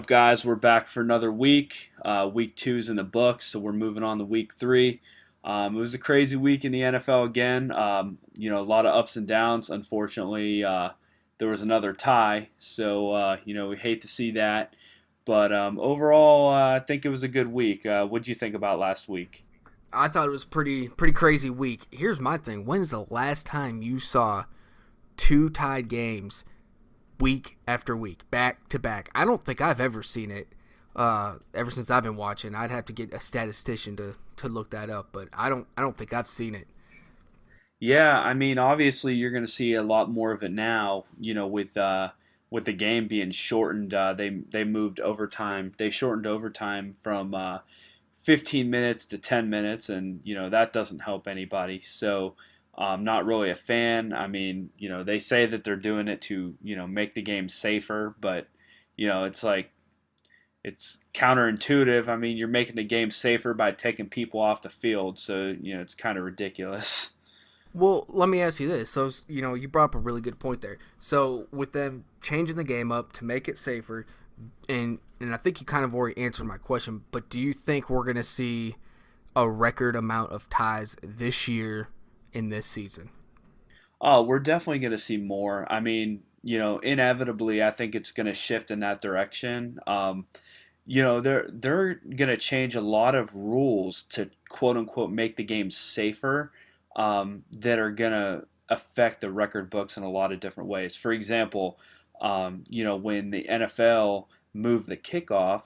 up, guys? We're back for another week. Week two's in the books, so we're moving on to week three. It was a crazy week in the NFL again. A lot of ups and downs. Unfortunately, there was another tie, so we hate to see that. But overall, I think it was a good week. What did you think about last week? I thought it was pretty crazy week. Here's my thing. When's the last time you saw two tied games week after week, back to back? I don't think I've ever seen it ever since I've been watching. I'd have to get a statistician to look that up, but I don't think I've seen it. Yeah, I mean, obviously you're going to see a lot more of it now. With the game being shortened, they moved overtime. They shortened overtime from 15 minutes to 10 minutes, and that doesn't help anybody. So, not really a fan. I mean, they say that they're doing it to make the game safer, but it's like it's counterintuitive. I mean, you're making the game safer by taking people off the field, so it's kind of ridiculous. Well, let me ask you this. So, you brought up a really good point there. So, with them changing the game up to make it safer, and I think you kind of already answered my question, but do you think we're going to see a record amount of ties this year in this season? Oh, we're definitely going to see more. I mean, inevitably, I think it's going to shift in that direction. They're going to change a lot of rules to quote unquote make the game safer, that are going to affect the record books in a lot of different ways. For example, when the NFL moved the kickoff,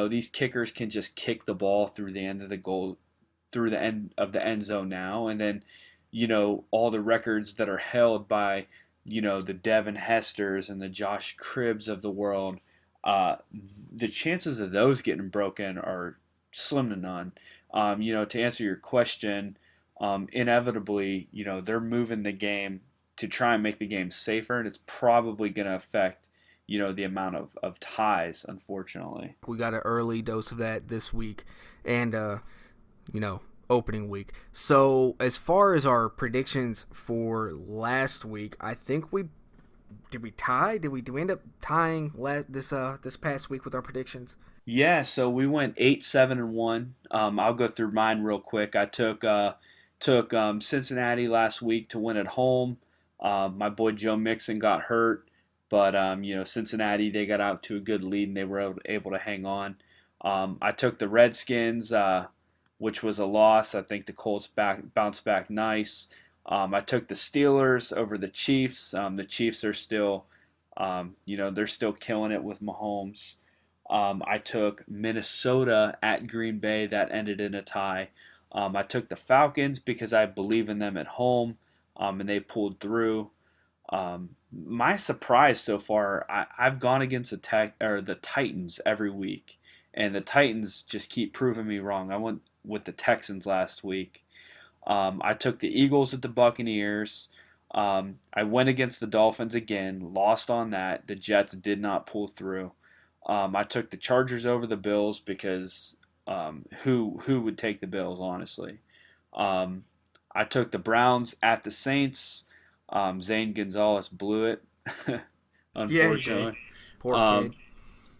these kickers can just kick the ball through the end of the goal, through the end of the end zone now, and then all the records that are held by the Devin Hesters and the Josh Cribbs of the world, uh, the chances of those getting broken are slim to none. To answer your question, inevitably, they're moving the game to try and make the game safer, and it's probably going to affect, the amount of ties, unfortunately. We got an early dose of that this week, and you know, opening week. So as far as our predictions for last week, I think we did we tie? Do we end up tying this past week with our predictions? Yeah, so we went 8-7-1. I'll go through mine real quick. I took Cincinnati last week to win at home. My boy Joe Mixon got hurt, but Cincinnati, they got out to a good lead and they were able to hang on. I took the Redskins, which was a loss. I think the Colts bounced back nice. I took the Steelers over the Chiefs. The Chiefs are still, they're still killing it with Mahomes. I took Minnesota at Green Bay. That ended in a tie. I took the Falcons because I believe in them at home, and they pulled through. My surprise so far, I've gone against the Titans every week, and the Titans just keep proving me wrong. I went with the Texans last week. I took the Eagles at the Buccaneers. I went against the Dolphins again, lost on that. The Jets did not pull through. I took the Chargers over the Bills because who would take the Bills, honestly? Um, I took the Browns at the Saints. Zane Gonzalez blew it, Yeah, he did. unfortunately. Poor kid. Um,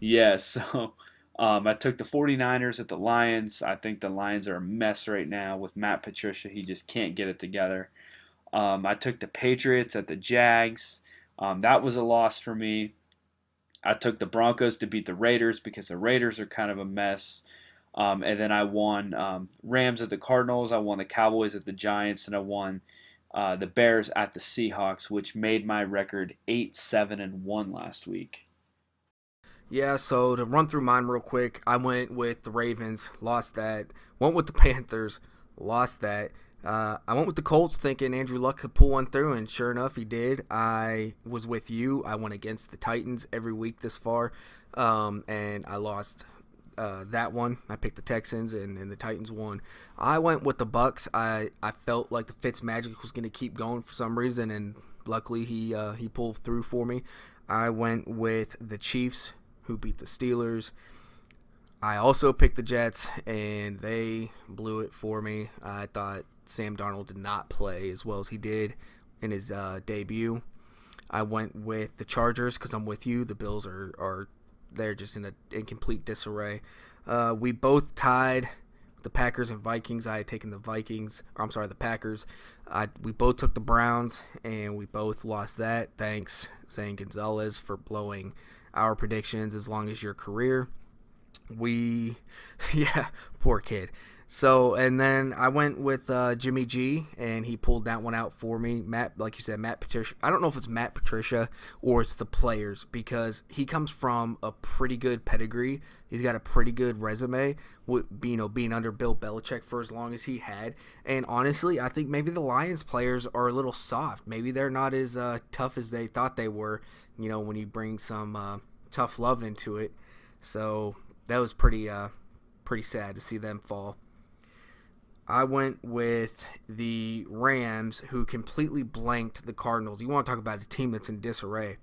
yeah, so I took the 49ers at the Lions. I think the Lions are a mess right now with Matt Patricia. He just can't get it together. I took the Patriots at the Jags. That was a loss for me. I took the Broncos to beat the Raiders because the Raiders are kind of a mess. And then I won Rams at the Cardinals. I won the Cowboys at the Giants, and I won the Bears at the Seahawks, which made my record 8-7-1 last week. Yeah, so to run through mine real quick, I went with the Ravens, lost that. Went with the Panthers, lost that. I went with the Colts thinking Andrew Luck could pull one through, and sure enough, he did. I was with you. I went against the Titans every week this far, and I lost that one. I picked the Texans, and the Titans won. I went with the Bucks. I felt like the Fitz magic was going to keep going for some reason, and luckily he pulled through for me. I went with the Chiefs, who beat the Steelers. I also picked the Jets, and they blew it for me. I thought Sam Darnold did not play as well as he did in his debut. I went with the Chargers because I'm with you. The Bills are they're just in complete disarray. We both tied the Packers and Vikings. I had taken the the Packers. We both took the Browns, and we both lost that. Thanks, Zane Gonzalez, for blowing our predictions as long as your career. Yeah, poor kid. So, and then I went with Jimmy G, and he pulled that one out for me. Matt, like you said, Matt Patricia. I don't know if it's Matt Patricia or it's the players, because he comes from a pretty good pedigree. He's got a pretty good resume, with, being under Bill Belichick for as long as he had. And honestly, I think maybe the Lions players are a little soft. Maybe they're not as tough as they thought they were, when you bring some tough love into it. So that was pretty sad to see them fall. I went with the Rams, who completely blanked the Cardinals. You want to talk about a team that's in disarray.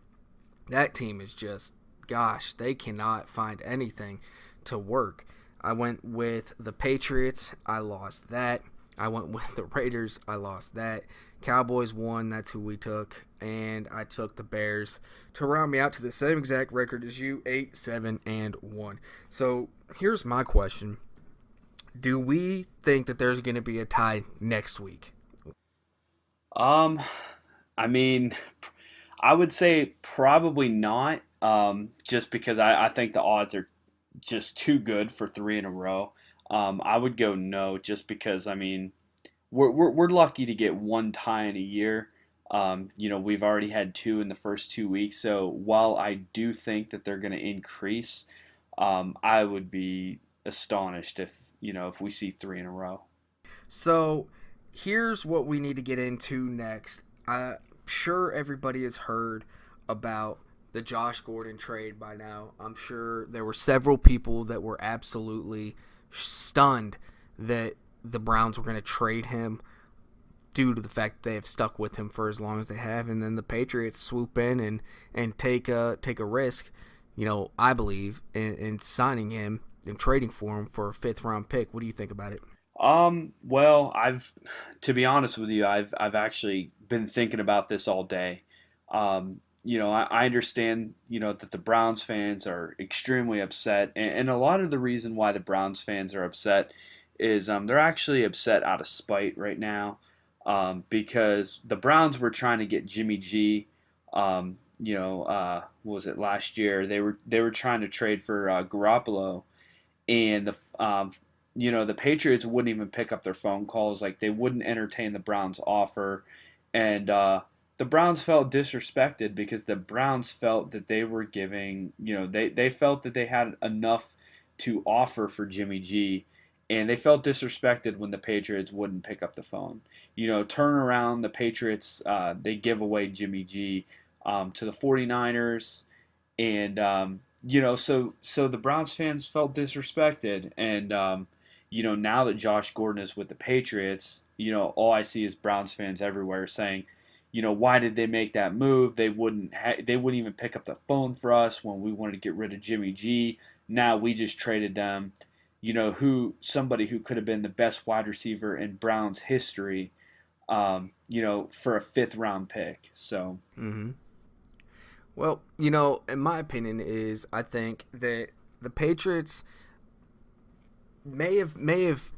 That team is just, gosh, they cannot find anything to work. I went with the Patriots. I lost that. I went with the Raiders. I lost that. Cowboys won. That's who we took. And I took the Bears to round me out to the same exact record as you, 8-7-1. So here's my question. Do we think that there's going to be a tie next week? I mean, I would say probably not. Just because I think the odds are just too good for three in a row. I would go no, just because we're lucky to get one tie in a year. We've already had two in the first 2 weeks. So while I do think that they're going to increase, I would be astonished if we see three in a row. So here's what we need to get into next. I'm sure everybody has heard about the Josh Gordon trade by now. I'm sure there were several people that were absolutely stunned that the Browns were going to trade him due to the fact that they have stuck with him for as long as they have, and then the Patriots swoop in and take a risk, I believe, in signing him and trading for him for a 5th-round pick. What do you think about it? Well, to be honest with you, I've actually been thinking about this all day. I understand, that the Browns fans are extremely upset, and a lot of the reason why the Browns fans are upset is they're actually upset out of spite right now, because the Browns were trying to get Jimmy G. What was it last year? They were trying to trade for Garoppolo, and the Patriots wouldn't even pick up their phone calls. Like, they wouldn't entertain the Browns' offer, and the Browns felt disrespected because the Browns felt that they were giving, they felt that they had enough to offer for Jimmy G, and they felt disrespected when the Patriots wouldn't pick up the phone. Turn around, the Patriots, they give away Jimmy G to the 49ers, and so the Browns fans felt disrespected, and now that Josh Gordon is with the Patriots, all I see is Browns fans everywhere saying, why did they make that move? They wouldn't even pick up the phone for us when we wanted to get rid of Jimmy G. Now we just traded them, somebody who could have been the best wide receiver in Browns history, for a 5th-round pick. So. Mm-hmm. Well, in my opinion is I think that the Patriots may have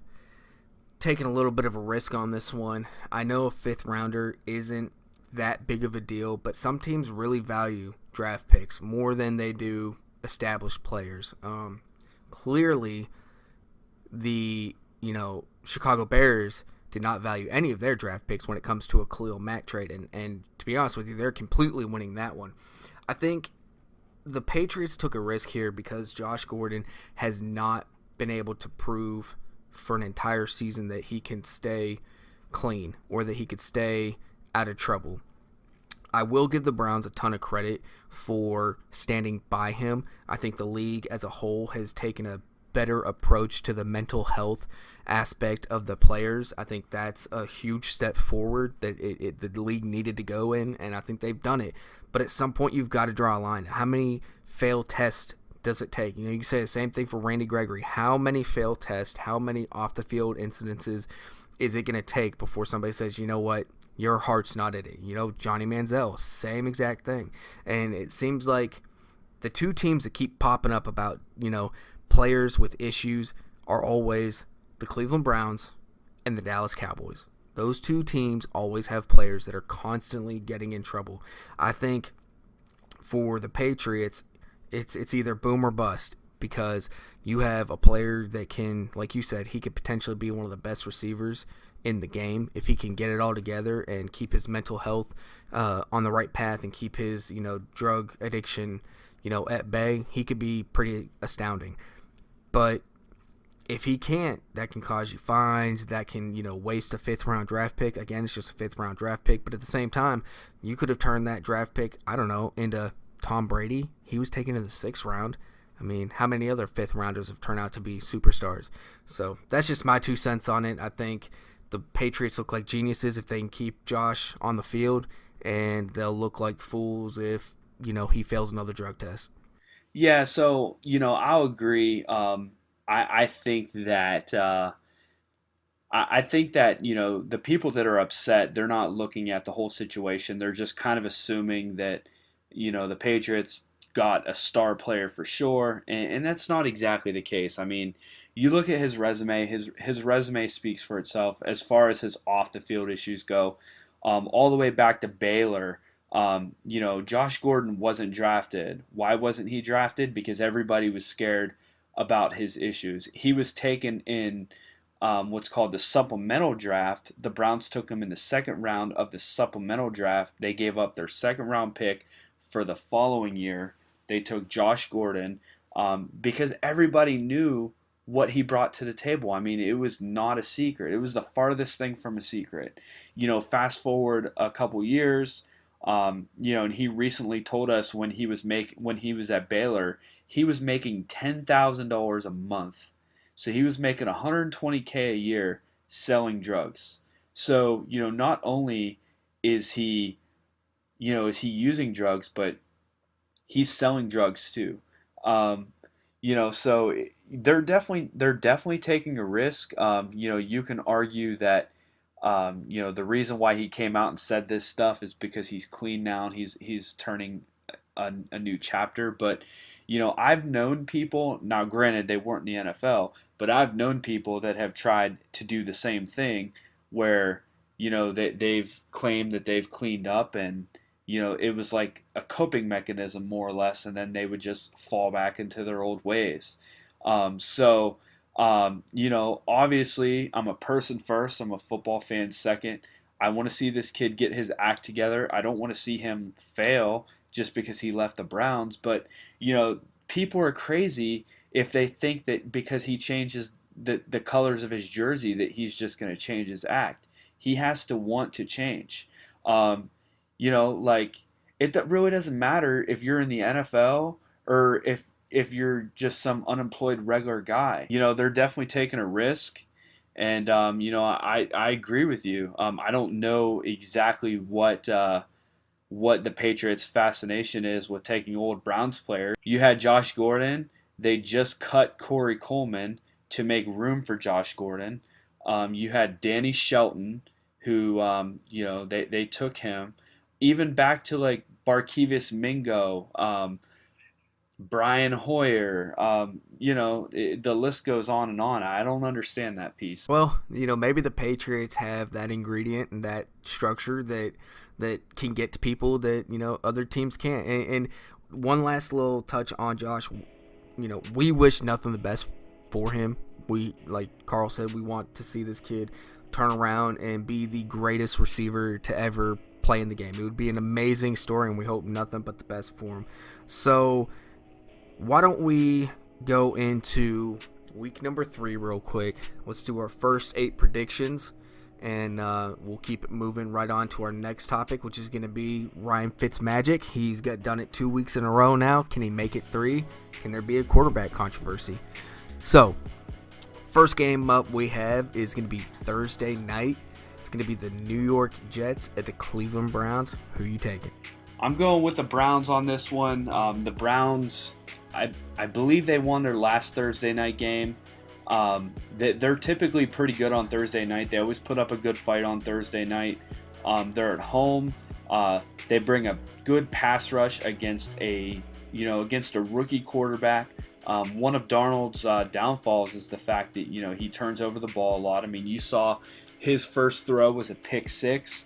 taken a little bit of a risk on this one. I know a 5th-rounder isn't that big of a deal, but some teams really value draft picks more than they do established players. Clearly, the Chicago Bears did not value any of their draft picks when it comes to a Khalil Mack trade, and to be honest with you, they're completely winning that one. I think the Patriots took a risk here because Josh Gordon has not been able to prove for an entire season that he can stay clean or that he could stay out of trouble. I will give the Browns a ton of credit for standing by him. I think the league as a whole has taken a better approach to the mental health aspect of the players. I think that's a huge step forward that the league needed to go in, and I think they've done it. But at some point, you've got to draw a line. How many failed tests does it take? You can say the same thing for Randy Gregory. How many failed tests, how many off-the-field incidences is it going to take before somebody says, you know what, your heart's not in it? Johnny Manziel, same exact thing. And it seems like the two teams that keep popping up about, players with issues are always the Cleveland Browns and the Dallas Cowboys. Those two teams always have players that are constantly getting in trouble. I think for the Patriots, it's either boom or bust, because you have a player that can, like you said, he could potentially be one of the best receivers in the game if he can get it all together and keep his mental health on the right path and keep his drug addiction at bay. He could be pretty astounding. But if he can't, that can cause you fines. That can, waste a 5th-round draft pick. Again, it's just a 5th-round draft pick. But at the same time, you could have turned that draft pick, into Tom Brady. He was taken in the 6th round. I mean, how many other 5th-rounders have turned out to be superstars? So that's just my 2 cents on it. I think the Patriots look like geniuses if they can keep Josh on the field, and they'll look like fools if, he fails another drug test. Yeah, so I'll agree. I think that I think that the people that are upset, they're not looking at the whole situation. They're just kind of assuming that the Patriots got a star player for sure, and that's not exactly the case. I mean, you look at his resume. His resume speaks for itself as far as his off the field issues go. All the way back to Baylor. Josh Gordon wasn't drafted. Why wasn't he drafted? Because everybody was scared about his issues. He was taken in what's called the supplemental draft. The Browns took him in the 2nd round of the supplemental draft. They gave up their 2nd round pick for the following year. They took Josh Gordon because everybody knew what he brought to the table. I mean, it was not a secret. It was the farthest thing from a secret. Fast forward a couple years, and he recently told us when he was at Baylor, he was making $10,000 a month. So he was making $120K a year selling drugs. So, not only is he using drugs, but he's selling drugs too. So they're definitely taking a risk. You can argue that the reason why he came out and said this stuff is because he's clean now and he's turning a new chapter. But I've known people, now granted they weren't in the NFL, but I've known people that have tried to do the same thing where they've claimed that they've cleaned up, and it was like a coping mechanism more or less, and then they would just fall back into their old ways. Obviously I'm a person first, I'm a football fan second. I want to see this kid get his act together. I don't want to see him fail just because he left the Browns. But, people are crazy if they think that because he changes the colors of his jersey that he's just going to change his act. He has to want to change. It really doesn't matter if you're in the NFL or if you're just some unemployed regular guy. They're definitely taking a risk. And, I agree with you. I don't know exactly what the Patriots' fascination is with taking old Browns players. You had Josh Gordon. They just cut Corey Coleman to make room for Josh Gordon. You had Danny Shelton, who, they took him. Even back to like Barkevius Mingo, Brian Hoyer, the list goes on and on. I don't understand that piece. Well, maybe the Patriots have that ingredient and that structure that can get to people that, other teams can't. And one last little touch on Josh, we wish nothing the best for him. We, like Carl said, we want to see this kid turn around and be the greatest receiver to ever play in the game. It would be an amazing story, and we hope nothing but the best for him. So why don't we go into week number 3 real quick. Let's do our first 8 predictions, and we'll keep it moving right on to our next topic, which is going to be Ryan Fitzmagic. He's done it 2 weeks in a row now. Can he make it 3? Can there be a quarterback controversy? So first game up we have is going to be Thursday night. It's going to be the New York Jets at the Cleveland Browns. Who are you taking? I'm going with the Browns on this one. The Browns, I believe they won their last Thursday night game. They're typically pretty good on Thursday night. They always put up a good fight on Thursday night. They're at home. They bring a good pass rush against a against a rookie quarterback. One of Darnold's downfalls is the fact that he turns over the ball a lot. I mean, you saw his first throw was a pick six.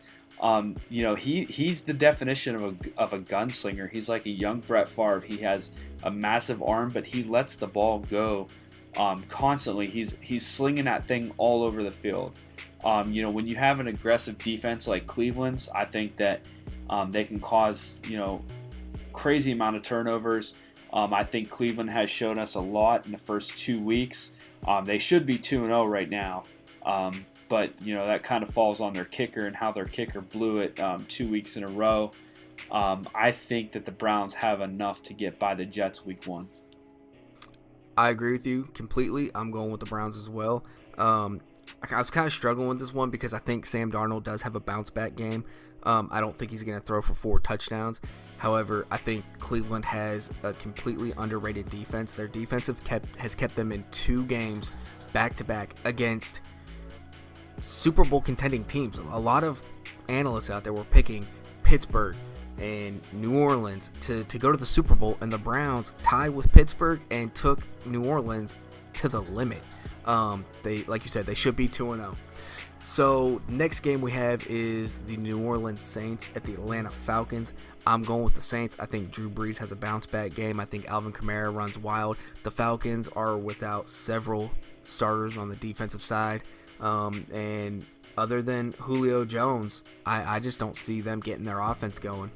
He's the definition of a gunslinger. He's like a young Brett Favre. He has a massive arm, but he lets the ball go constantly. He's slinging that thing all over the field. When you have an aggressive defense like Cleveland's, I think that they can cause crazy amount of turnovers. I think Cleveland has shown us a lot in the first 2 weeks. They should be 2-0 right now. But that kind of falls on their kicker and how their kicker blew it 2 weeks in a row. I think that the Browns have enough to get by the Jets week 1. I agree with you completely. I'm going with the Browns as well. I was kind of struggling with this one because I think Sam Darnold does have a bounce back game. I don't think he's going to throw for 4 touchdowns. However, I think Cleveland has a completely underrated defense. Their defense has kept them in 2 games back-to-back against Super Bowl contending teams. A lot of analysts out there were picking Pittsburgh and New Orleans to go to the Super Bowl, and the Browns tied with Pittsburgh and took New Orleans to the limit. They, like you said, they should be 2-0. So next game we have is the New Orleans Saints at the Atlanta Falcons. I'm going with the Saints. I think Drew Brees has a bounce back game. I think Alvin Kamara runs wild. The Falcons are without several starters on the defensive side. And other than Julio Jones, I just don't see them getting their offense going.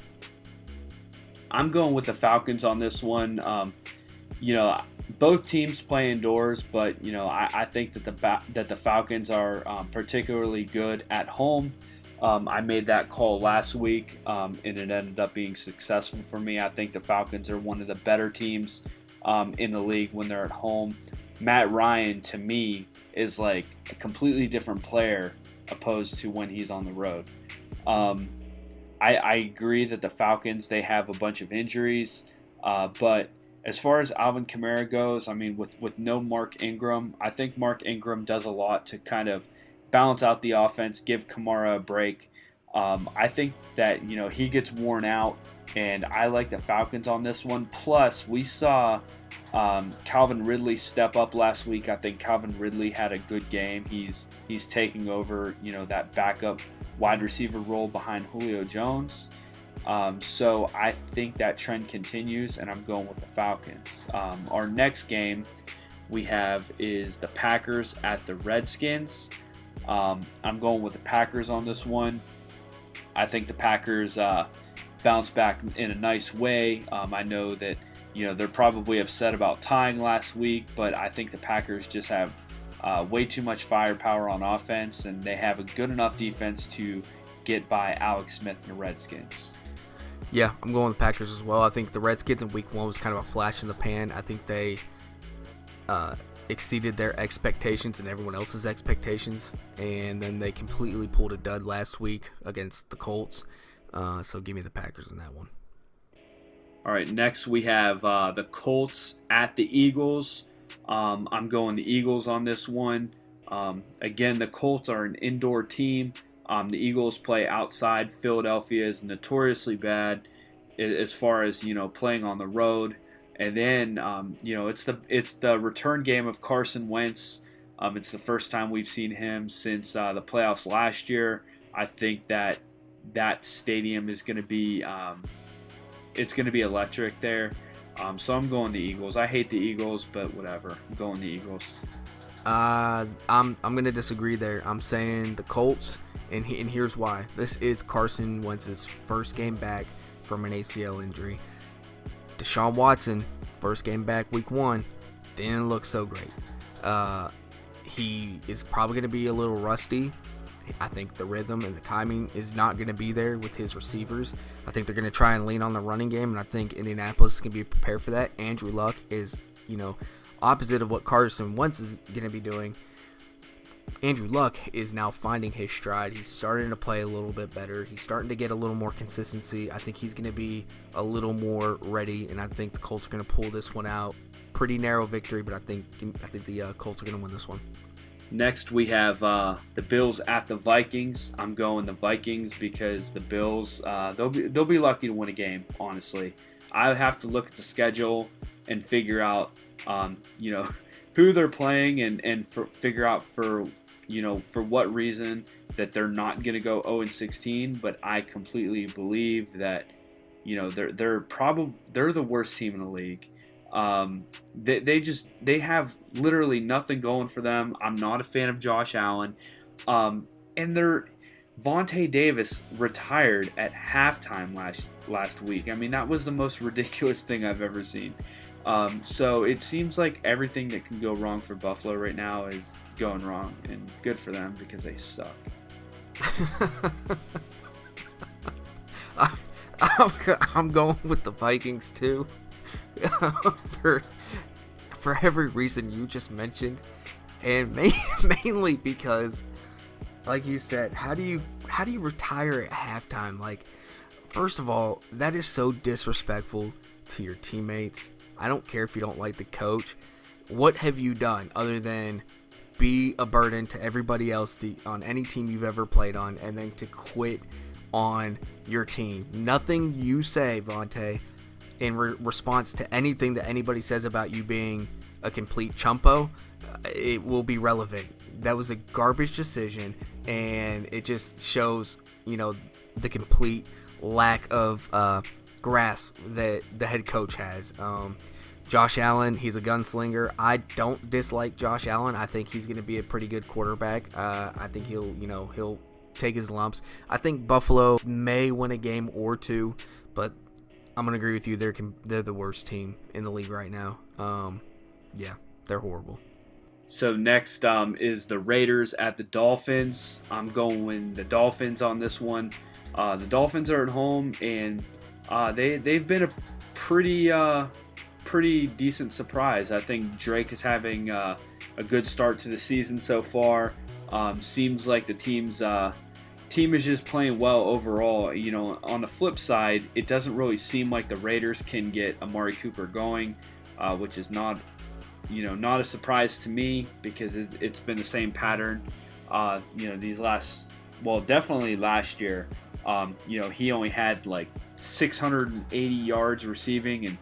I'm going with the Falcons on this one. Both teams play indoors, but I think that the Falcons are particularly good at home. I made that call last week, and it ended up being successful for me. I think the Falcons are one of the better teams in the league when they're at home. Matt Ryan, to me, is like a completely different player opposed to when he's on the road. I agree that the Falcons, they have a bunch of injuries, but as far as Alvin Kamara goes, I mean, with no Mark Ingram, I think Mark Ingram does a lot to kind of balance out the offense, give Kamara a break. I think that, he gets worn out, and I like the Falcons on this one. Plus, we saw Calvin Ridley step up last week. I think Calvin Ridley had a good game. He's taking over, that backup wide receiver role behind Julio Jones. So I think that trend continues, and I'm going with the Falcons. Our next game we have is the Packers at the Redskins. I'm going with the Packers on this one. I think the Packers bounce back in a nice way. I know that they're probably upset about tying last week, but I think the Packers just have way too much firepower on offense, and they have a good enough defense to get by Alex Smith and the Redskins. Yeah, I'm going with the Packers as well. I think the Redskins in week 1 was kind of a flash in the pan. I think they exceeded their expectations and everyone else's expectations, and then they completely pulled a dud last week against the Colts. So give me the Packers in that one. All right, next we have the Colts at the Eagles. I'm going the Eagles on this one. Again, the Colts are an indoor team. The Eagles play outside. Philadelphia is notoriously bad as far as playing on the road. And then it's the return game of Carson Wentz. It's the first time we've seen him since the playoffs last year. I think that stadium is going to be it's going to be electric there. So I'm going the Eagles. I hate the Eagles, but whatever. I'm going the Eagles. I'm going to disagree there. I'm saying the Colts. And here's why. This is Carson Wentz's first game back from an ACL injury. Deshaun Watson, first game back week 1, didn't look so great. He is probably going to be a little rusty. I think the rhythm and the timing is not going to be there with his receivers. I think they're going to try and lean on the running game, and I think Indianapolis is going to be prepared for that. Andrew Luck is, opposite of what Carson Wentz is going to be doing. Andrew Luck is now finding his stride. He's starting to play a little bit better. He's starting to get a little more consistency. I think he's going to be a little more ready, and I think the Colts are going to pull this one out. Pretty narrow victory, but I think the Colts are going to win this one. Next, we have the Bills at the Vikings. I'm going the Vikings because the Bills they'll be lucky to win a game. Honestly, I have to look at the schedule and figure out, you know, who they're playing and figure out for what reason that they're not going to go 0-16. But I completely believe that, they're the worst team in the league. They have literally nothing going for them. I'm not a fan of Josh Allen, and they're Vontae Davis retired at halftime last week. I mean, that was the most ridiculous thing I've ever seen. So it seems like everything that can go wrong for Buffalo right now is going wrong, and good for them because they suck. I'm going with the Vikings too. for every reason you just mentioned, and mainly because, like you said, how do you retire at halftime? Like, first of all, that is so disrespectful to your teammates. I don't care if you don't like the coach. What have you done other than be a burden to everybody else on any team you've ever played on, and then to quit on your team? Nothing you say, Vontae, in response to anything that anybody says about you being a complete chumpo, it will be relevant. That was a garbage decision, and it just shows, the complete lack of grasp that the head coach has. Josh Allen, he's a gunslinger. I don't dislike Josh Allen. I think he's going to be a pretty good quarterback. I think he'll take his lumps. I think Buffalo may win a game or two, but I'm going to agree with you. They're the worst team in the league right now. Yeah, they're horrible. So next is the Raiders at the Dolphins. I'm going with the Dolphins on this one. The Dolphins are at home, and they've been a pretty decent surprise. I think Drake is having a good start to the season so far. Seems like the team is just playing well overall. On the flip side, it doesn't really seem like the Raiders can get Amari Cooper going, which is not a surprise to me because it's been the same pattern. Definitely last year. He only had like 680 yards receiving and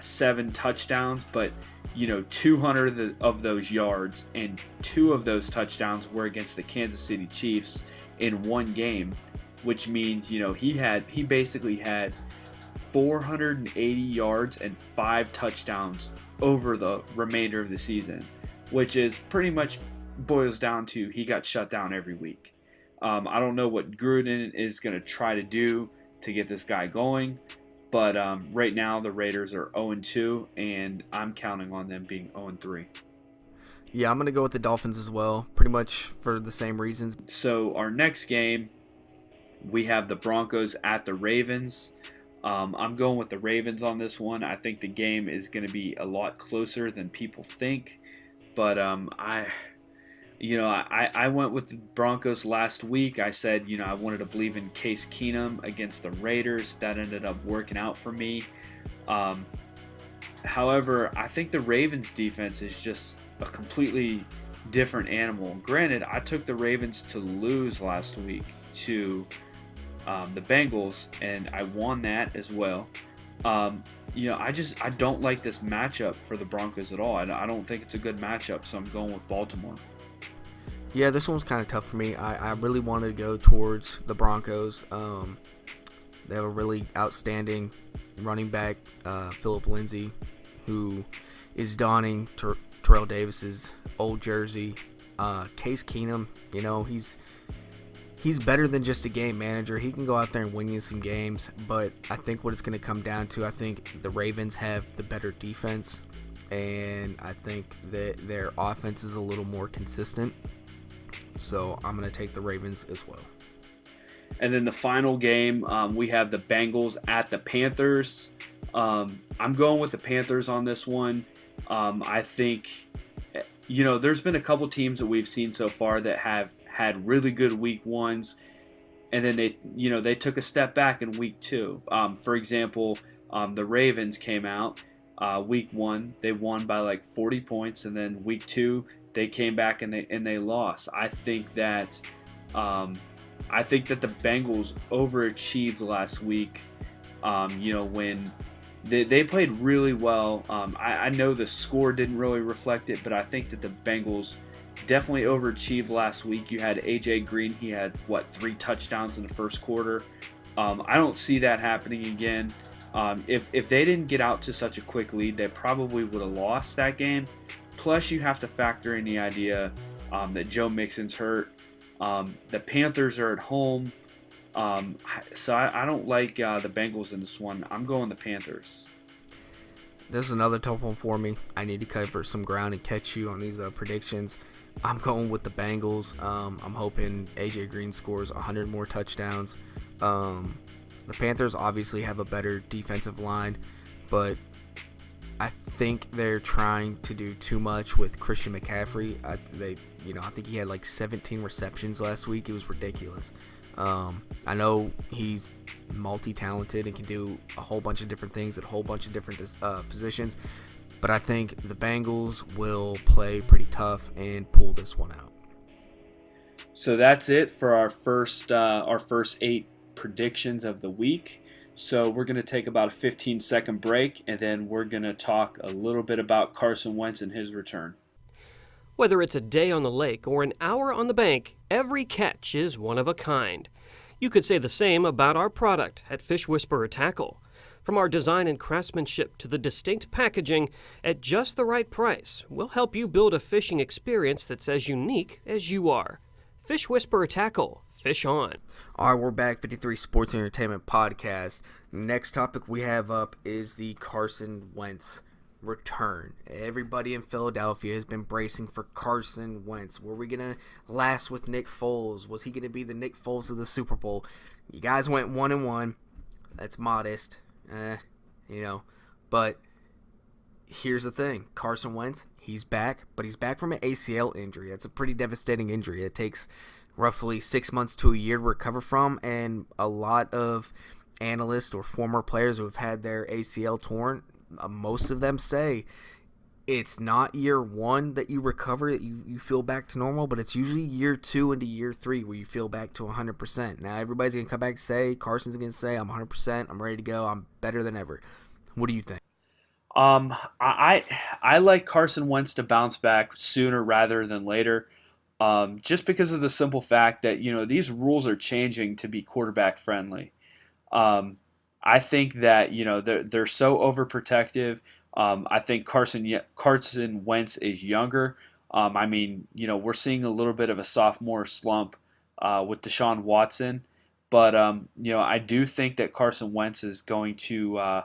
7 touchdowns, but 200 of those yards and 2 of those touchdowns were against the Kansas City Chiefs in one game, which means he basically had 480 yards and 5 touchdowns over the remainder of the season, which is pretty much boils down to he got shut down every week. I don't know what Gruden is going to try to do to get this guy going, but right now the Raiders are 0-2, and I'm counting on them being 0-3. Yeah, I'm going to go with the Dolphins as well, pretty much for the same reasons. So our next game, we have the Broncos at the Ravens. I'm going with the Ravens on this one. I think the game is going to be a lot closer than people think, but I went with the Broncos last week. I said, I wanted to believe in Case Keenum against the Raiders. That ended up working out for me. However, I think the Ravens defense is just a completely different animal. Granted, I took the Ravens to lose last week to the Bengals, and I won that as well. I don't like this matchup for the Broncos at all. I don't think it's a good matchup, so I'm going with Baltimore. Yeah, this one was kind of tough for me. I really wanted to go towards the Broncos. They have a really outstanding running back, Phillip Lindsay, who is donning Terrell Davis's old jersey. Case Keenum, he's better than just a game manager. He can go out there and win you some games, but I think what it's going to come down to, I think the Ravens have the better defense, and I think that their offense is a little more consistent. So I'm going to take the Ravens as well. And then the final game, we have the Bengals at the Panthers. I'm going with the Panthers on this one. I think, there's been a couple teams that we've seen so far that have had really good week ones, and then they took a step back in week 2. For example, the Ravens came out week 1, they won by like 40 points, and then week 2 they came back and they lost. I think that the Bengals overachieved last week. When They played really well. I know the score didn't really reflect it, but I think that the Bengals definitely overachieved last week. You had AJ Green; he had what 3 touchdowns in the first quarter. I don't see that happening again. If they didn't get out to such a quick lead, they probably would have lost that game. Plus, you have to factor in the idea that Joe Mixon's hurt. The Panthers are at home. So I don't like the Bengals in this one. I'm going the Panthers. This is another tough one for me. I need to cover some ground and catch you on these predictions. I'm going with the Bengals. I'm hoping AJ Green scores 100 more touchdowns. The Panthers obviously have a better defensive line, but I think they're trying to do too much with Christian McCaffrey. I think he had like 17 receptions last week. It was ridiculous. I know he's multi-talented and can do a whole bunch of different things at a whole bunch of different positions, but I think the Bengals will play pretty tough and pull this one out. So that's it for our first 8 predictions of the week. So we're going to take about a 15-second break, and then we're going to talk a little bit about Carson Wentz and his return. Whether it's a day on the lake or an hour on the bank, every catch is one of a kind. You could say the same about our product at Fish Whisperer Tackle. From our design and craftsmanship to the distinct packaging, at just the right price, we'll help you build a fishing experience that's as unique as you are. Fish Whisperer Tackle. Fish on. All right, we're back. 53 Sports Entertainment Podcast. Next topic we have up is the Carson Wentz return. Everybody in Philadelphia has been bracing for Carson Wentz. Were we going to last with Nick Foles? Was he going to be the Nick Foles of the Super Bowl? You guys went 1-1. That's modest. But here's the thing. Carson Wentz, he's back, but he's back from an ACL injury. That's a pretty devastating injury. It takes roughly 6 months to a year to recover from, and a lot of analysts or former players who have had their ACL torn, most of them say it's not year 1 that you recover, that you feel back to normal, but it's usually year 2 into year 3 where you feel back to 100%. Now, everybody's going to come back and say, Carson's going to say, I'm 100%, I'm ready to go, I'm better than ever. What do you think? I like Carson Wentz to bounce back sooner rather than later. Just because of the simple fact that, these rules are changing to be quarterback friendly. I think that, they're so overprotective. I think Carson Wentz is younger. We're seeing a little bit of a sophomore slump with Deshaun Watson. But, I do think that Carson Wentz is going to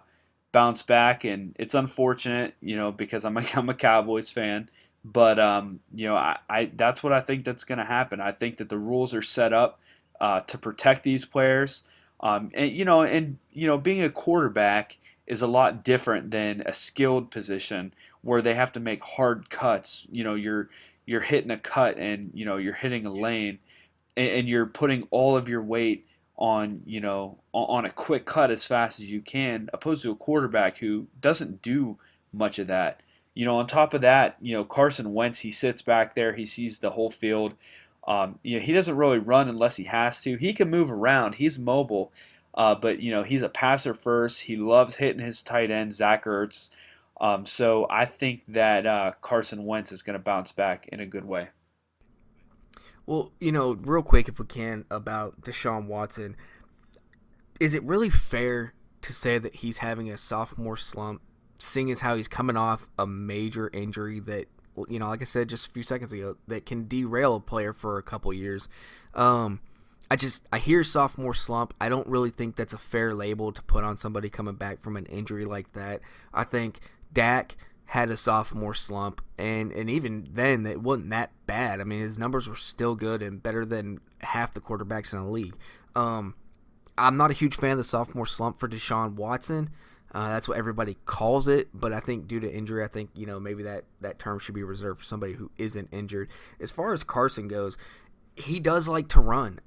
bounce back. And it's unfortunate, because I'm a Cowboys fan. But I that's what I think that's going to happen. I think that the rules are set up to protect these players, being a quarterback is a lot different than a skilled position where they have to make hard cuts. You're hitting a cut and you're hitting a lane, and you're putting all of your weight on on a quick cut as fast as you can, opposed to a quarterback who doesn't do much of that. On top of that, Carson Wentz, he sits back there, he sees the whole field. He doesn't really run unless he has to. He can move around, he's mobile, but he's a passer first. He loves hitting his tight end, Zach Ertz. So I think that Carson Wentz is going to bounce back in a good way. Well, real quick, if we can, about Deshaun Watson, is it really fair to say that he's having a sophomore slump, seeing as how he's coming off a major injury that, like I said just a few seconds ago, that can derail a player for a couple years? I hear sophomore slump. I don't really think that's a fair label to put on somebody coming back from an injury like that. I think Dak had a sophomore slump, and even then, it wasn't that bad. I mean, his numbers were still good and better than half the quarterbacks in the league. I'm not a huge fan of the sophomore slump for Deshaun Watson. That's what everybody calls it, but I think due to injury, I think maybe that term should be reserved for somebody who isn't injured. As far as Carson goes, he does like to run.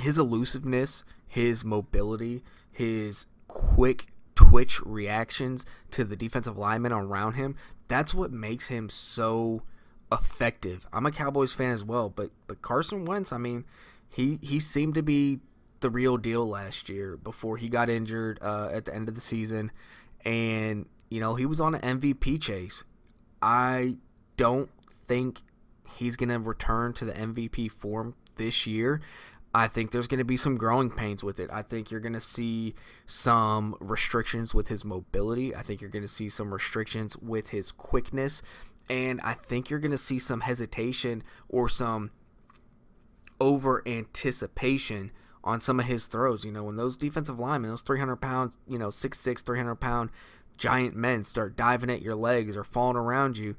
His elusiveness, his mobility, his quick twitch reactions to the defensive linemen around him, that's what makes him so effective. I'm a Cowboys fan as well, but Carson Wentz, he seemed to be the real deal last year before he got injured at the end of the season, and he was on an MVP chase. I don't think he's going to return to the MVP form this year. I think there's going to be some growing pains with it. I think you're going to see some restrictions with his mobility. I think you're going to see some restrictions with his quickness. And I think you're going to see some hesitation or some over anticipation on some of his throws. When those defensive linemen, those 300-pound, 6'6", 300-pound giant men start diving at your legs or falling around you,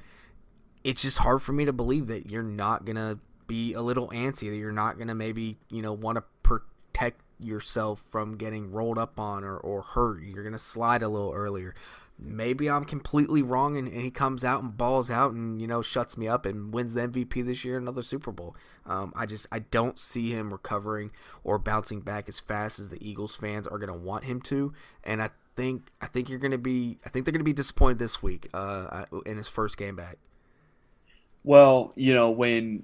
it's just hard for me to believe that you're not going to be a little antsy, that you're not going to maybe, want to protect yourself from getting rolled up on or hurt. You're going to slide a little earlier. Maybe I'm completely wrong and he comes out and balls out and, shuts me up and wins the MVP this year, another Super Bowl. I don't see him recovering or bouncing back as fast as the Eagles fans are going to want him to. And I think they're going to be disappointed this week in his first game back. Well, when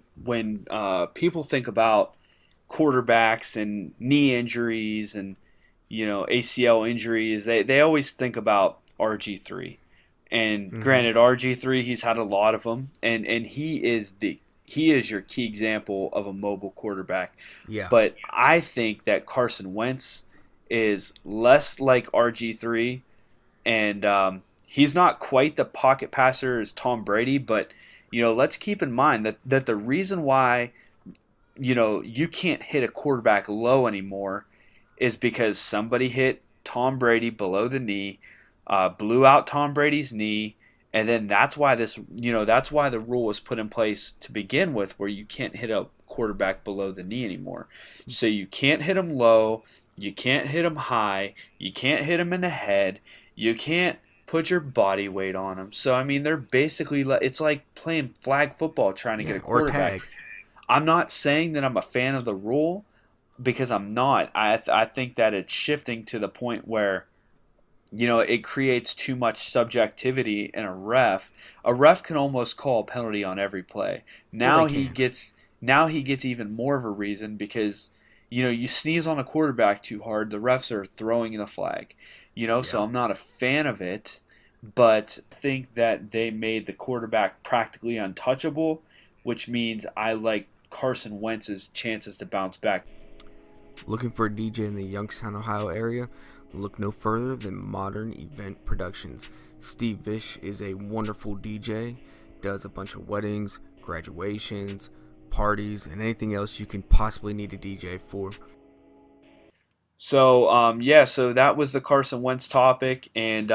people think about quarterbacks and knee injuries and ACL injuries, they always think about RG3. And granted, RG3, he's had a lot of them, and he is your key example of a mobile quarterback. Yeah. But I think that Carson Wentz is less like RG3, and he's not quite the pocket passer as Tom Brady, but let's keep in mind that the reason why you can't hit a quarterback low anymore is because somebody hit Tom Brady below the knee, blew out Tom Brady's knee, and then that's why the rule was put in place to begin with, where you can't hit a quarterback below the knee anymore. So you can't hit him low, you can't hit him high, you can't hit him in the head, you can't put your body weight on them. So, they're basically, it's like playing flag football trying to get a quarterback. Or tag. I'm not saying that I'm a fan of the rule, because I'm not. I think that it's shifting to the point where, it creates too much subjectivity in a ref. A ref can almost call a penalty on every play. Now he gets even more of a reason because, you sneeze on a quarterback too hard, the refs are throwing the flag. So I'm not a fan of it, but think that they made the quarterback practically untouchable, which means I like Carson Wentz's chances to bounce back. Looking for a DJ in the Youngstown, Ohio area? Look no further than Modern Event Productions. Steve Vish is a wonderful DJ, does a bunch of weddings, graduations, parties, and anything else you can possibly need a DJ for. So, so that was the Carson Wentz topic. And,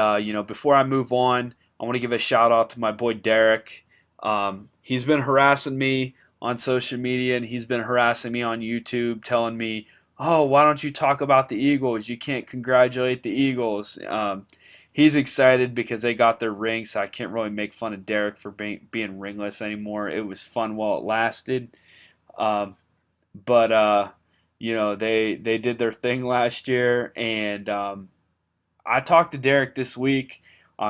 before I move on, I want to give a shout out to my boy Derek. He's been harassing me on social media, and he's been harassing me on YouTube, telling me, oh, why don't you talk about the Eagles? You can't congratulate the Eagles. He's excited because they got their ring, so I can't really make fun of Derek for being ringless anymore. It was fun while it lasted. But they did their thing last year, and I talked to Derek this week.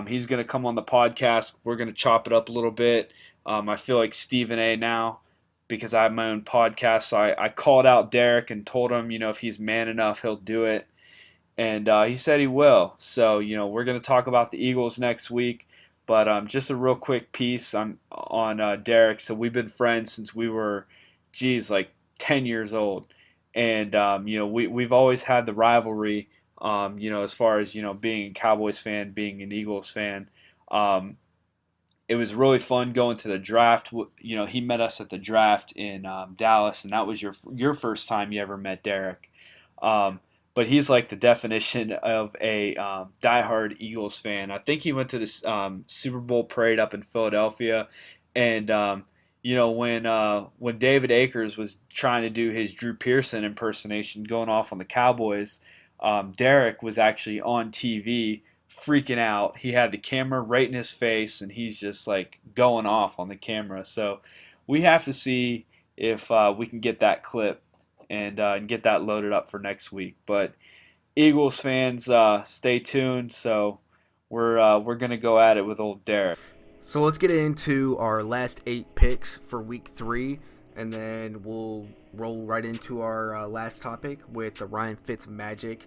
He's going to come on the podcast. We're going to chop it up a little bit. I feel like Stephen A. now because I have my own podcast. So I called out Derek and told him, if he's man enough, he'll do it. And he said he will. So, we're going to talk about the Eagles next week. But just a real quick piece on Derek. So we've been friends since we were, like 10 years old. And, we've always had the rivalry, as far as, being a Cowboys fan, being an Eagles fan. It was really fun going to the draft. He met us at the draft in Dallas, and that was your first time you ever met Derek. But he's like the definition of a diehard Eagles fan. I think he went to this Super Bowl parade up in Philadelphia, and when David Akers was trying to do his Drew Pearson impersonation, going off on the Cowboys, Derek was actually on TV freaking out. He had the camera right in his face, and he's just like going off on the camera. So we have to see if we can get that clip and get that loaded up for next week. But Eagles fans, stay tuned. So we're gonna go at it with old Derek. So let's get into our last 8 picks for week 3. and then we'll roll right into our last topic with the Ryan Fitzmagic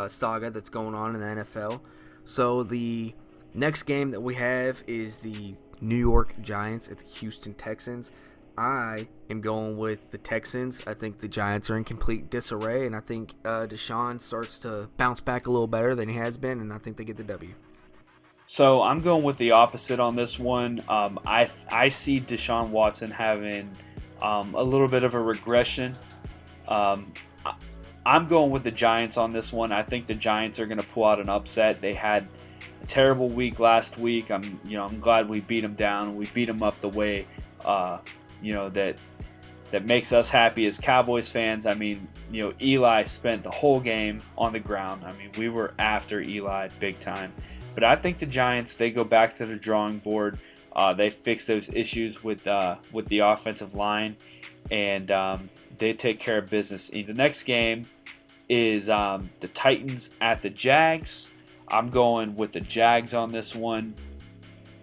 saga that's going on in the NFL. So the next game that we have is the New York Giants at the Houston Texans. I am going with the Texans. I think the Giants are in complete disarray, and I think Deshaun starts to bounce back a little better than he has been, and I think they get the W. So I'm going with the opposite on this one. I see Deshaun Watson having a little bit of a regression. I'm going with the Giants on this one. I think the Giants are going to pull out an upset. They had a terrible week last week. I'm glad we beat them down. We beat them up the way that makes us happy as Cowboys fans. I mean, Eli spent the whole game on the ground. I mean, we were after Eli big time. But I think the Giants, they go back to the drawing board. They fix those issues with the offensive line, and they take care of business. The next game is the Titans at the Jags. I'm going with the Jags on this one.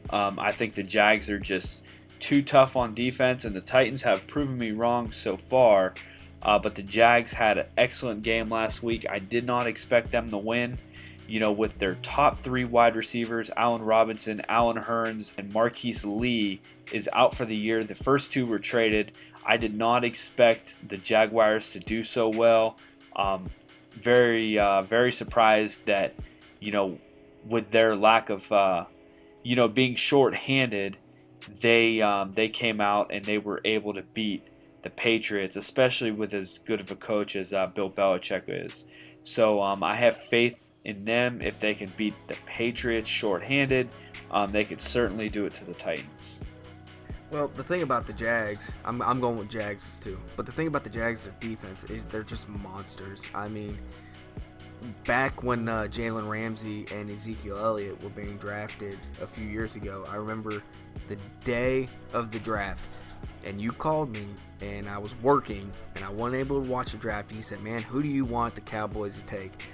I think the Jags are just too tough on defense, and the Titans have proven me wrong so far. But the Jags had an excellent game last week. I did not expect them to win. With their top 3 wide receivers, Allen Robinson, Allen Hurns, and Marquise Lee is out for the year. The first 2 were traded. I did not expect the Jaguars to do so well. Very surprised that, with their lack of, being short-handed, they came out and they were able to beat the Patriots, especially with as good of a coach as Bill Belichick is. So I have faith in them. If they can beat the Patriots short-handed, they could certainly do it to the Titans. Well, the thing about the Jags, I'm going with Jags too. But the thing about the Jags, their defense is they're just monsters. I mean, back when Jalen Ramsey and Ezekiel Elliott were being drafted a few years ago, I remember the day of the draft, and you called me, and I was working, and I wasn't able to watch the draft, and you said, man, who do you want the Cowboys to take?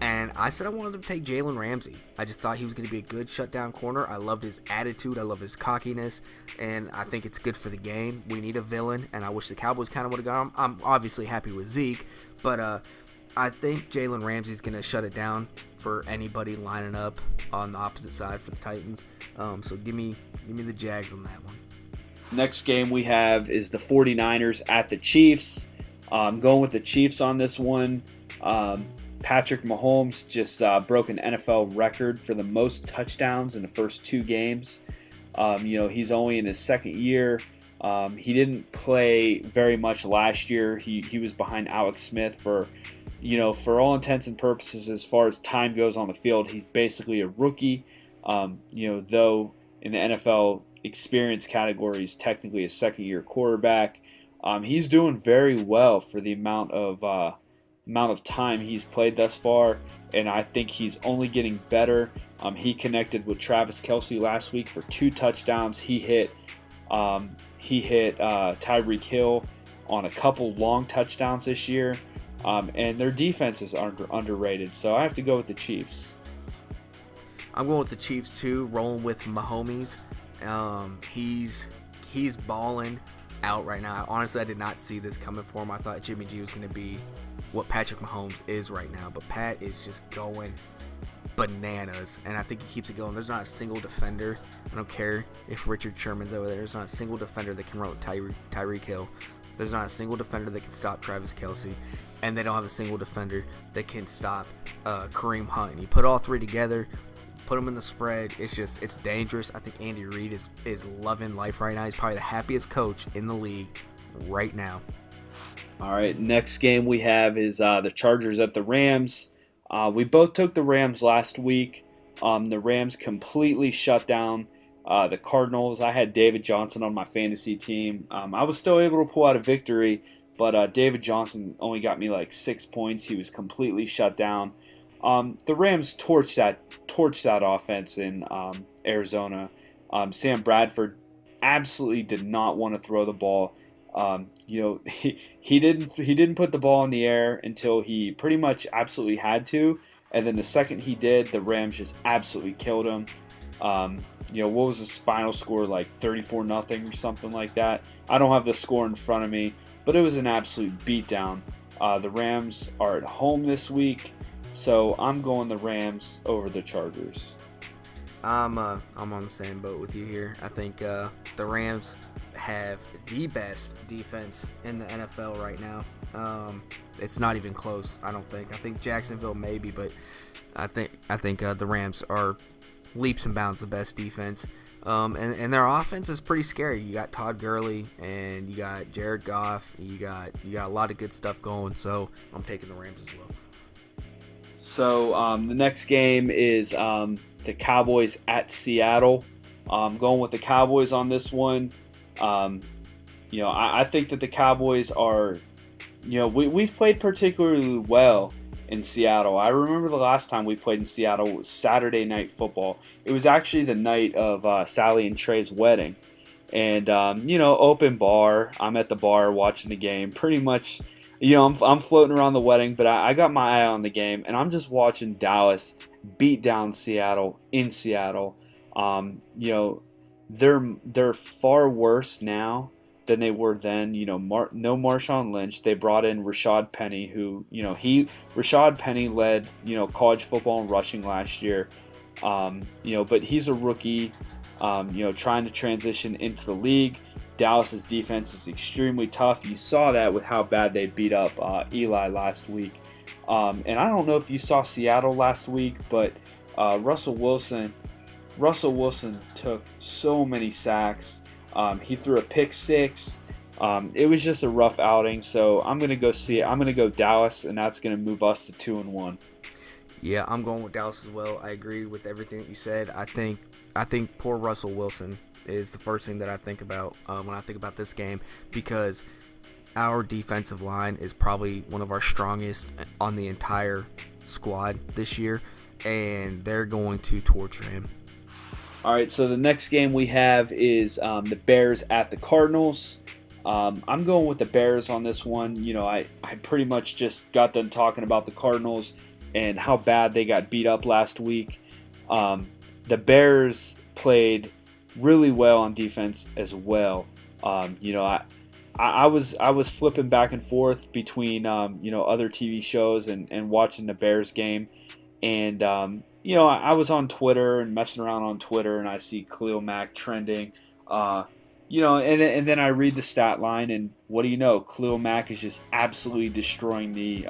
And I said I wanted to take Jalen Ramsey. I just thought he was going to be a good shutdown corner. I loved his attitude. I love his cockiness. And I think it's good for the game. We need a villain, and I wish the Cowboys kind of would have got him. I'm obviously happy with Zeke, but I think Jalen Ramsey's going to shut it down for anybody lining up on the opposite side for the Titans. So give me the Jags on that one. Next game we have is the 49ers at the Chiefs. I'm going with the Chiefs on this one. Patrick Mahomes just broke an NFL record for the most touchdowns in the first 2 games. He's only in his second year. He didn't play very much last year. He was behind Alex Smith for all intents and purposes. As far as time goes on the field, he's basically a rookie. Though in the NFL experience category, he's technically a second-year quarterback. He's doing very well for the amount of time he's played thus far, and I think he's only getting better. He connected with Travis Kelce last week for 2 touchdowns. He hit Tyreek Hill on a couple long touchdowns this year, and their defense is underrated. So I have to go with the Chiefs. I'm going with the Chiefs too, rolling with Mahomes. He's balling out right now. Honestly, I did not see this coming for him. I thought Jimmy G was going to be what Patrick Mahomes is right now, but Pat is just going bananas, and I think he keeps it going. There's not a single defender. I don't care if Richard Sherman's over there. There's not a single defender that can run with Tyreek Hill. There's not a single defender that can stop Travis Kelce, and they don't have a single defender that can stop Kareem Hunt. And you put all 3 together, put them in the spread. It's dangerous. I think Andy Reid is loving life right now. He's probably the happiest coach in the league right now. All right, next game we have is the Chargers at the Rams. We both took the Rams last week. The Rams completely shut down the Cardinals. I had David Johnson on my fantasy team. I was still able to pull out a victory, but David Johnson only got me like 6 points. He was completely shut down. The Rams torched that offense in Arizona. Sam Bradford absolutely did not want to throw the ball. He didn't put the ball in the air until he pretty much absolutely had to, and then the second he did, the Rams just absolutely killed him. What was his final score, like 34 nothing or something like that? I don't have the score in front of me, but it was an absolute beatdown. The Rams are at home this week, so I'm going the Rams over the Chargers. I'm on the same boat with you here. I think the Rams have the best defense in the NFL right now. It's not even close. I don't think. I think Jacksonville maybe, but I think the Rams are leaps and bounds the best defense. And their offense is pretty scary. You got Todd Gurley and you got Jared Goff. You got a lot of good stuff going. So I'm taking the Rams as well. So the next game is the Cowboys at Seattle. I'm going with the Cowboys on this one. I think that the Cowboys are, we've played particularly well in Seattle. I remember the last time we played in Seattle was Saturday Night Football. It was actually the night of Sally and Trey's wedding. And, open bar. I'm at the bar watching the game. Pretty much, I'm floating around the wedding, but I got my eye on the game, and I'm just watching Dallas beat down Seattle in Seattle. They're far worse now than they were then. No Marshawn Lynch. They brought in Rashad Penny, who Rashad Penny led college football in rushing last year. But he's a rookie. Trying to transition into the league. Dallas's defense is extremely tough. You saw that with how bad they beat up Eli last week. And I don't know if you saw Seattle last week, but Russell Wilson took so many sacks. He threw a pick six. It was just a rough outing. So I'm gonna go Dallas, and that's gonna move us to 2-1. Yeah, I'm going with Dallas as well. I agree with everything that you said. I think poor Russell Wilson is the first thing that I think about when I think about this game, because our defensive line is probably one of our strongest on the entire squad this year, and they're going to torture him. All right, so the next game we have is the Bears at the Cardinals. I'm going with the Bears on this one. I pretty much just got done talking about the Cardinals and how bad they got beat up last week. The Bears played really well on defense as well. I was flipping back and forth between other TV shows and watching the Bears game, and I was on Twitter and messing around on Twitter, and I see Khalil Mack trending, and then I read the stat line, and what do you know? Khalil Mack is just absolutely destroying the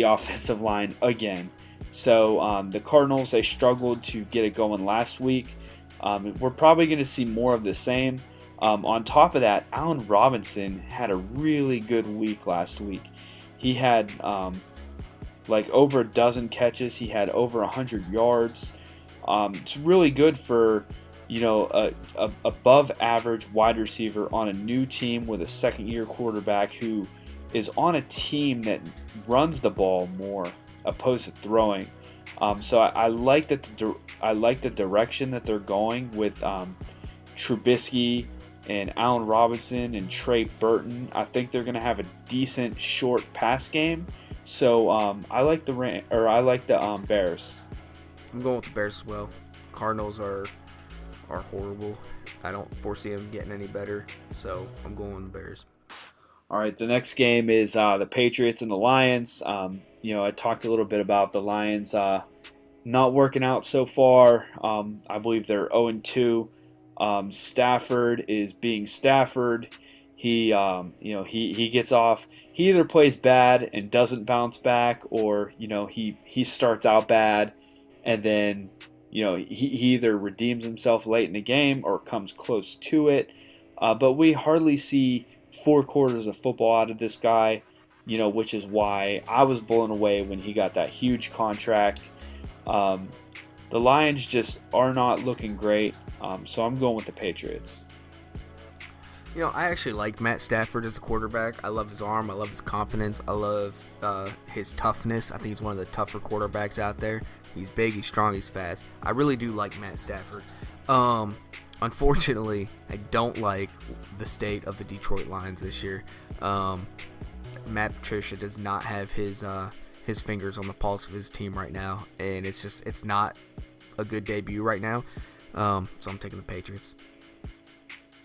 offensive line again. So the Cardinals, they struggled to get it going last week. We're probably going to see more of the same. On top of that, Allen Robinson had a really good week last week. He had over a dozen catches. He had over 100 yards. It's really good for a above average wide receiver on a new team with a second-year quarterback who is on a team that runs the ball more opposed to throwing. So I like that. I like the direction that they're going with Trubisky and Allen Robinson and Trey Burton. I think they're going to have a decent short pass game. So I like the Bears. I'm going with the Bears as well. Cardinals are horrible. I don't foresee them getting any better. So I'm going with the Bears. All right, the next game is the Patriots and the Lions. I talked a little bit about the Lions not working out so far. I believe they're 0-2. Stafford is being Stafford. He gets off. He either plays bad and doesn't bounce back, or he starts out bad, and then he either redeems himself late in the game or comes close to it. But we hardly see 4 quarters of football out of this guy, which is why I was blown away when he got that huge contract. The Lions just are not looking great, so I'm going with the Patriots. I actually like Matt Stafford as a quarterback. I love his arm. I love his confidence. I love his toughness. I think he's one of the tougher quarterbacks out there. He's big, he's strong, he's fast. I really do like Matt Stafford. Unfortunately, I don't like the state of the Detroit Lions this year. Matt Patricia does not have his fingers on the pulse of his team right now, and it's not a good debut right now. So I'm taking the Patriots.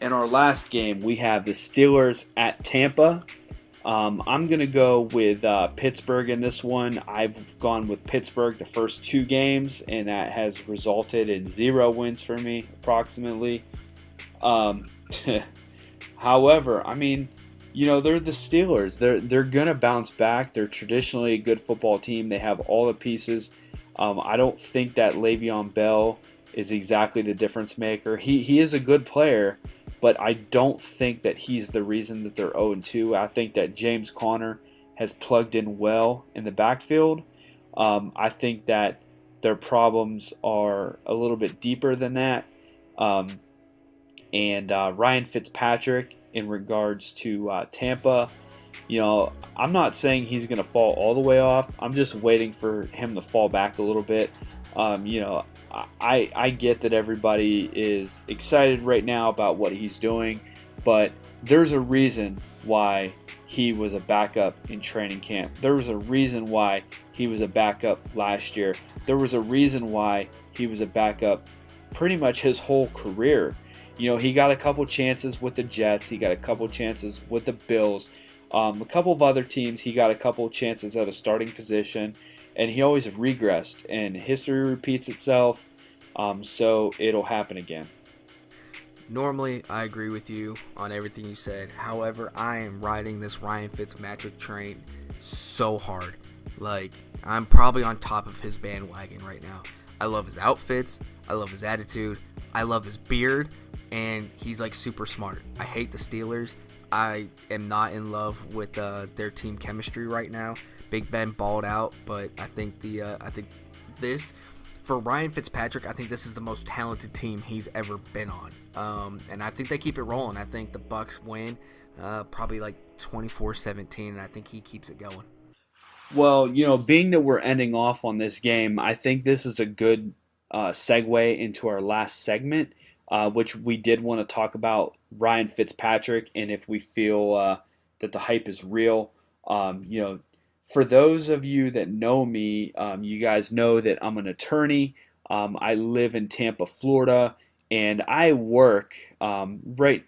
In our last game, we have the Steelers at Tampa. I'm going to go with Pittsburgh in this one. I've gone with Pittsburgh the first 2 games, and that has resulted in 0 wins for me, approximately. Um, However, I mean, they're the Steelers. They're going to bounce back. They're traditionally a good football team. They have all the pieces. I don't think that Le'Veon Bell is exactly the difference maker. He is a good player, but I don't think that he's the reason that they're 0-2. I think that James Conner has plugged in well in the backfield. I think that their problems are a little bit deeper than that. And Ryan Fitzpatrick, in regards to Tampa, I'm not saying he's going to fall all the way off. I'm just waiting for him to fall back a little bit. I get that everybody is excited right now about what he's doing, but there's a reason why he was a backup in training camp. There was a reason why he was a backup last year. There was a reason why he was a backup pretty much his whole career. He got a couple chances with the Jets. He got a couple chances with the Bills. A couple of other teams, he got a couple chances at a starting position, and he always regressed. And history repeats itself, so it'll happen again. Normally, I agree with you on everything you said. However, I am riding this Ryan Fitzpatrick train so hard. Like, I'm probably on top of his bandwagon right now. I love his outfits. I love his attitude. I love his beard. And he's like super smart. I hate the Steelers. I am not in love with their team chemistry right now. Big Ben balled out, but I think this for Ryan Fitzpatrick, I think this is the most talented team he's ever been on. And I think they keep it rolling. I think the Bucs win probably like 24-17, and I think he keeps it going. Well, being that we're ending off on this game, I think this is a good segue into our last segment, which we did want to talk about Ryan Fitzpatrick and if we feel that the hype is real. For those of you that know me, you guys know that I'm an attorney. I live in Tampa, Florida, and I work right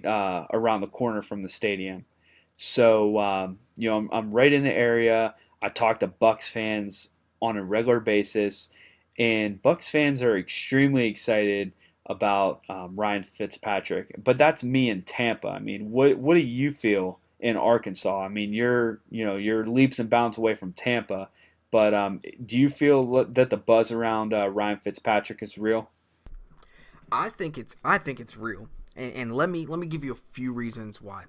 around the corner from the stadium. So, I'm right in the area. I talk to Bucs fans on a regular basis, and Bucs fans are extremely excited about Ryan Fitzpatrick. But that's me in Tampa. I mean, what do you feel in Arkansas? I mean, you're leaps and bounds away from Tampa, but do you feel that the buzz around Ryan Fitzpatrick is real? I think it's real, and let me give you a few reasons why.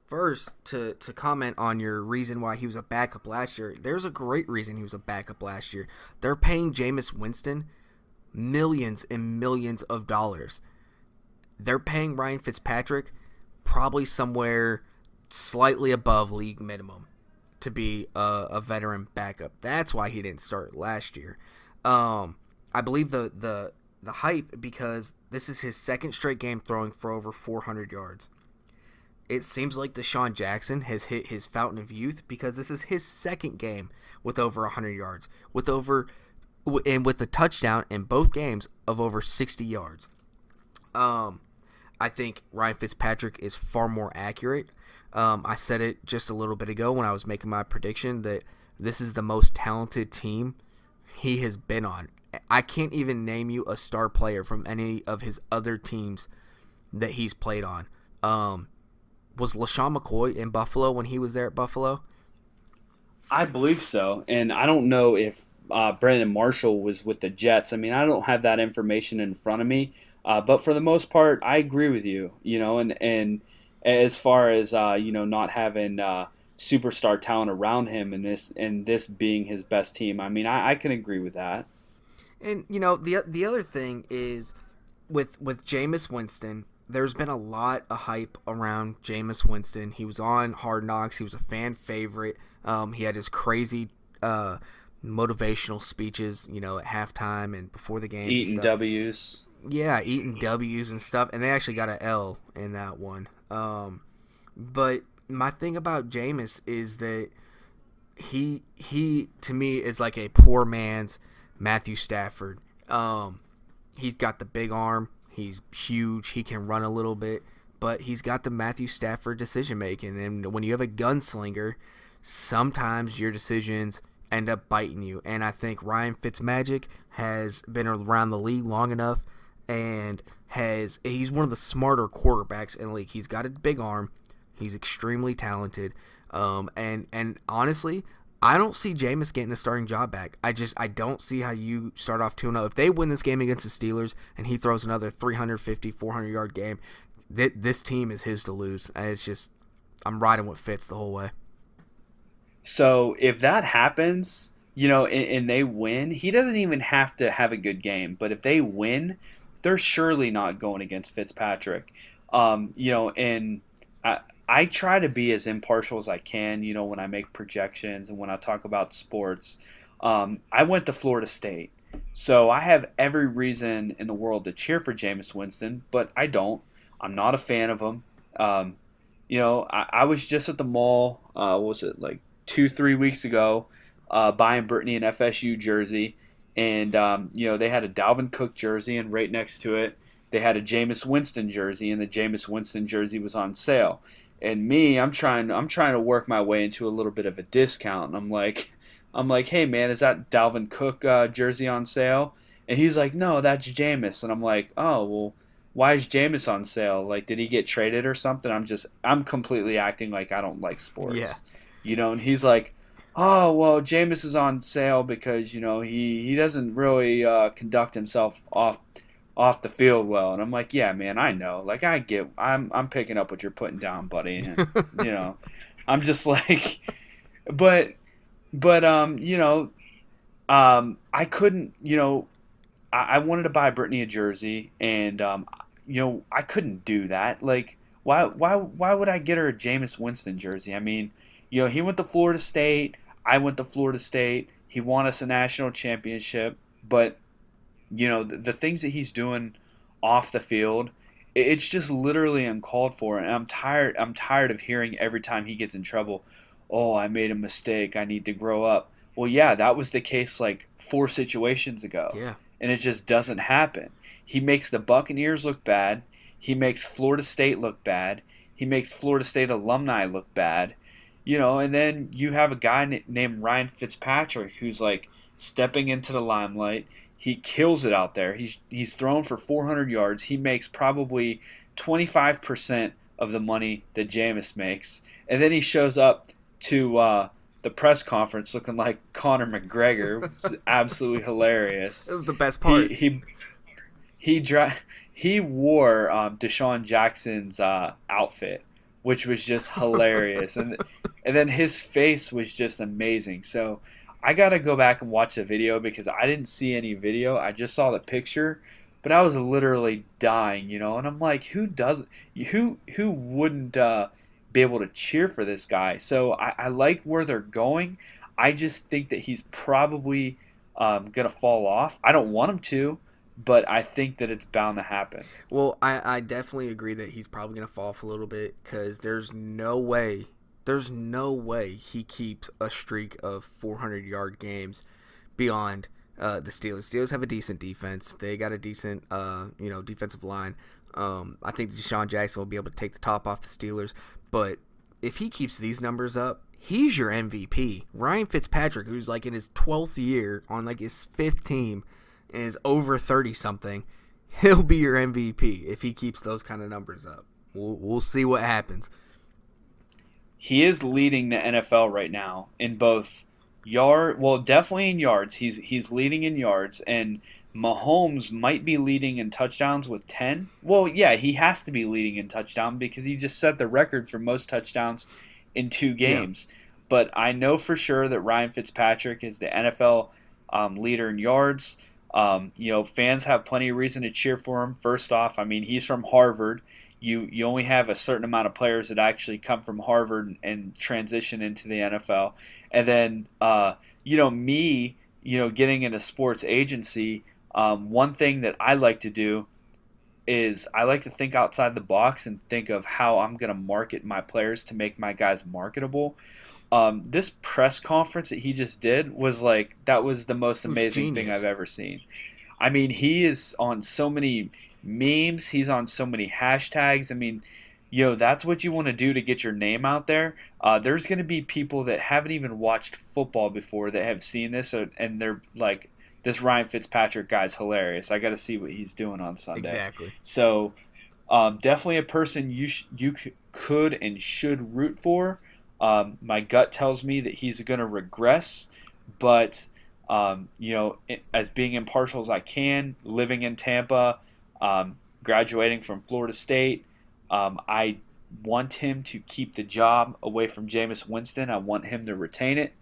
First, to comment on your reason why he was a backup last year, there's a great reason he was a backup last year. They're paying Jameis Winston millions and millions of dollars. They're paying Ryan Fitzpatrick probably somewhere slightly above league minimum to be a veteran backup. That's why he didn't start last year. I believe the hype because this is his second straight game throwing for over 400 yards. It seems like Deshaun Jackson has hit his fountain of youth because this is his second game with over 100 yards, with a touchdown in both games of over 60 yards. I think Ryan Fitzpatrick is far more accurate. I said it just a little bit ago when I was making my prediction that this is the most talented team he has been on. I can't even name you a star player from any of his other teams that he's played on. Was LaShawn McCoy in Buffalo when he was there at Buffalo? I believe so, and I don't know if Brandon Marshall was with the Jets. I mean, I don't have that information in front of me, but for the most part, I agree with you. And as far as not having superstar talent around him, and this being his best team, I mean, I can agree with that. And the other thing is with Jameis Winston. There's been a lot of hype around Jameis Winston. He was on Hard Knocks. He was a fan favorite. He had his crazy motivational speeches, at halftime and before the games. Eating W's. Yeah, eating W's and stuff. And they actually got an L in that one. But my thing about Jameis is that he to me is like a poor man's Matthew Stafford. He's got the big arm. He's huge. He can run a little bit, but he's got the Matthew Stafford decision making. And when you have a gunslinger, sometimes your decisions end up biting you. And I think Ryan Fitzmagic has been around the league long enough, and he's one of the smarter quarterbacks in the league. He's got a big arm. He's extremely talented. And honestly, I don't see Jameis getting a starting job back. I don't see how you start off 2-0. If they win this game against the Steelers and he throws another 350, 400-yard game, this team is his to lose. It's just, I'm riding with Fitz the whole way. So if that happens, and they win, he doesn't even have to have a good game. But if they win, they're surely not going against Fitzpatrick. And I try to be as impartial as I can, when I make projections and when I talk about sports. I went to Florida State, so I have every reason in the world to cheer for Jameis Winston, but I don't. I'm not a fan of him. I was just at the mall, what was it, like 2-3 weeks ago, buying Brittany an FSU jersey, and they had a Dalvin Cook jersey, and right next to it, they had a Jameis Winston jersey, and the Jameis Winston jersey was on sale. And me, I'm trying to work my way into a little bit of a discount. And I'm like, hey man, is that Dalvin Cook jersey on sale? And he's like, no, that's Jameis. And I'm like, oh well, why is Jameis on sale? Like, did he get traded or something? I'm completely acting like I don't like sports. Yeah. And he's like, oh well, Jameis is on sale because he doesn't really conduct himself off the field well. And I'm like, yeah man, I know, like I'm picking up what you're putting down, buddy. And, I'm just like, but I couldn't, I wanted to buy Brittany a jersey, and I couldn't do that. Like, why would I get her a Jameis Winston jersey? I mean, he went to Florida State, I went to Florida State, he won us a national championship, but the things that he's doing off the field, it's just literally uncalled for. And I'm tired of hearing every time he gets in trouble, oh, I made a mistake, I need to grow up. Well, yeah, that was the case like 4 situations ago. Yeah. And it just doesn't happen. He makes the Buccaneers look bad. He makes Florida State look bad. He makes Florida State alumni look bad. And then you have a guy named Ryan Fitzpatrick who's like stepping into the limelight. He kills it out there. He's thrown for 400 yards. He makes probably 25% of the money that Jameis makes. And then he shows up to the press conference looking like Conor McGregor. It's absolutely hilarious. It was the best part. He wore Deshaun Jackson's outfit, which was just hilarious. and then his face was just amazing. So I got to go back and watch the video because I didn't see any video. I just saw the picture, but I was literally dying, and I'm like, who wouldn't be able to cheer for this guy? So I like where they're going. I just think that he's probably going to fall off. I don't want him to, but I think that it's bound to happen. Well, I definitely agree that he's probably going to fall off a little bit because there's no way he keeps a streak of 400-yard games beyond the Steelers. Steelers have a decent defense. They got a decent, defensive line. I think Deshaun Jackson will be able to take the top off the Steelers. But if he keeps these numbers up, he's your MVP. Ryan Fitzpatrick, who's like in his 12th year on like his 5th team and is over 30-something, he'll be your MVP if he keeps those kind of numbers up. We'll see what happens. He is leading the NFL right now in both definitely in yards. He's leading in yards, and Mahomes might be leading in touchdowns with 10. Well, yeah, he has to be leading in touchdown because he just set the record for most touchdowns in 2 games. Yeah. But I know for sure that Ryan Fitzpatrick is the NFL leader in yards. Fans have plenty of reason to cheer for him. First off, I mean, he's from Harvard. You only have a certain amount of players that actually come from Harvard and transition into the NFL. And then, me, getting into sports agency, one thing that I like to do is I like to think outside the box and think of how I'm going to market my players to make my guys marketable. This press conference that he just did was that was the most amazing thing I've ever seen. I mean, he is on so many memes. He's on so many hashtags. I mean, that's what you want to do to get your name out there. There's going to be people that haven't even watched football before that have seen this, and they're like, "This Ryan Fitzpatrick guy's hilarious. I got to see what he's doing on Sunday." Exactly. So, definitely a person you could and should root for. My gut tells me that he's going to regress, but as being impartial as I can, living in Tampa, graduating from Florida State, I want him to keep the job away from Jameis Winston. I want him to retain it.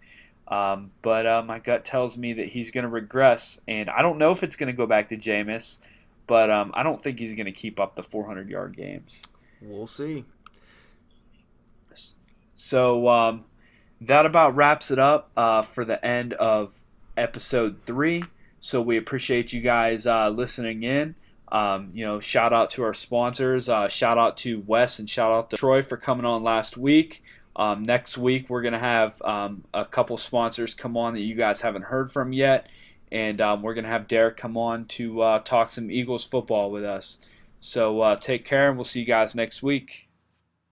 But my gut tells me that he's going to regress, and I don't know if it's going to go back to Jameis, but I don't think he's going to keep up the 400-yard games. We'll see. So that about wraps it up for the end of episode 3. So we appreciate you guys listening in. Shout out to our sponsors. Shout out to Wes and shout out to Troy for coming on last week. Next week we're going to have a couple sponsors come on that you guys haven't heard from yet. And we're going to have Derek come on to talk some Eagles football with us. So take care, and we'll see you guys next week.